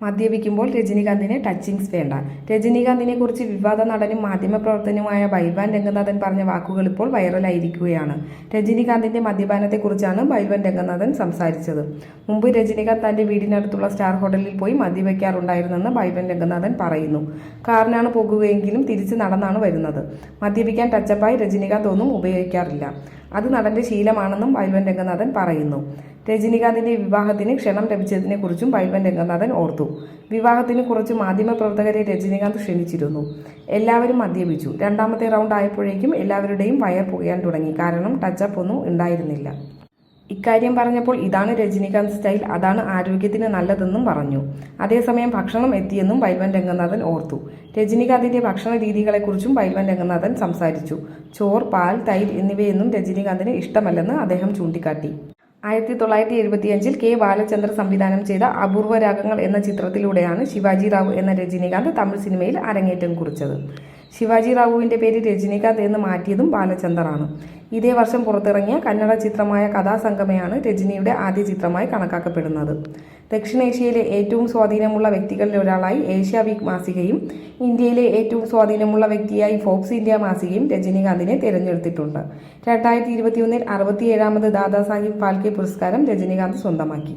മദ്യപിക്കുമ്പോൾ രജനീകാന്തിന് touchings വേണ്ട. രജനീകാന്തിനെ കുറിച്ച് വിവാദ നടനും മാധ്യമപ്രവർത്തകനുമായ ബൈൽവാൻ രംഗനാഥൻ പറഞ്ഞ വാക്കുകൾ ഇപ്പോൾ വൈറലായിരിക്കുകയാണ്. രജനീകാന്തിന്റെ മദ്യപാനത്തെക്കുറിച്ചാണ് ബൈൽവാൻ രംഗനാഥൻ സംസാരിച്ചത്. മുമ്പ് രജനീകാന്ത് തന്റെ വീടിനടുത്തുള്ള സ്റ്റാർ ഹോട്ടലിൽ പോയി മദ്യപിക്കാറുണ്ടായിരുന്നെന്ന് ബൈൽവാൻ രംഗനാഥൻ പറയുന്നു. കാറിനാണ് പോകുകയെങ്കിലും തിരിച്ച് നടന്നാണ് വരുന്നത്. മദ്യപിക്കാൻ ടച്ചപ്പായി രജനീകാന്ത് ഒന്നും ഉപയോഗിക്കാറില്ല. അത് നടന്റെ ശീലമാണെന്നും ബൈൽവാൻ രംഗനാഥൻ പറയുന്നു. രജനീകാന്തിന്റെ വിവാഹത്തിന് ക്ഷണം ലഭിച്ചതിനെക്കുറിച്ചും ബൈൽവാൻ രംഗനാഥൻ ഓർത്തു. വിവാഹത്തിന് കുറച്ച് മാധ്യമപ്രവർത്തകരെ രജനീകാന്ത് ക്ഷണിച്ചിരുന്നു. എല്ലാവരും മദ്യപിച്ചു. രണ്ടാമത്തെ റൗണ്ട് ആയപ്പോഴേക്കും എല്ലാവരുടെയും വയർ പുകയാൻ തുടങ്ങി. കാരണം ടച്ചപ്പ് ഒന്നും ഉണ്ടായിരുന്നില്ല. ഇക്കാര്യം പറഞ്ഞപ്പോൾ ഇതാണ് രജനീകാന്ത് സ്റ്റൈൽ, അതാണ് ആരോഗ്യത്തിന് നല്ലതെന്നും പറഞ്ഞു. അതേസമയം ഭക്ഷണം എത്തിയെന്നും ബൈൽവാൻ രംഗനാഥൻ ഓർത്തു. രജനീകാന്തിന്റെ ഭക്ഷണ രീതികളെക്കുറിച്ചും ബൈൽവാൻ രംഗനാഥൻ സംസാരിച്ചു. ചോർ, പാൽ, തൈര് എന്നിവയൊന്നും രജനീകാന്തിന് ഇഷ്ടമല്ലെന്ന് അദ്ദേഹം ചൂണ്ടിക്കാട്ടി. 1975 കെ ബാലചന്ദ്ര സംവിധാനം ചെയ്ത അപൂർവ രാഗങ്ങൾ എന്ന ചിത്രത്തിലൂടെയാണ് ശിവാജി റാവു എന്ന രജനീകാന്ത് തമിഴ് സിനിമയിൽ അരങ്ങേറ്റം കുറിച്ചത്. ശിവാജി റാവുവിന്റെ പേര് രജനീകാന്ത് എന്ന് മാറ്റിയതും ബാലചന്ദറാണ്. ഇതേ വർഷം പുറത്തിറങ്ങിയ കന്നഡ ചിത്രമായ കഥാസംഗമയാണ് രജനിയുടെ ആദ്യ ചിത്രമായി കണക്കാക്കപ്പെടുന്നത്. ദക്ഷിണേഷ്യയിലെ ഏറ്റവും സ്വാധീനമുള്ള വ്യക്തികളിൽ ഒരാളായി ഏഷ്യ വീക്ക് മാസികയും ഇന്ത്യയിലെ ഏറ്റവും സ്വാധീനമുള്ള വ്യക്തിയായി ഫോബ്സ് ഇന്ത്യ മാസികയും രജനീകാന്തിനെ തിരഞ്ഞെടുത്തിട്ടുണ്ട്. 2021 67ാമത് ദാദാസാഹിബ് ഫാൽക്കെ പുരസ്കാരം രജനീകാന്ത് സ്വന്തമാക്കി.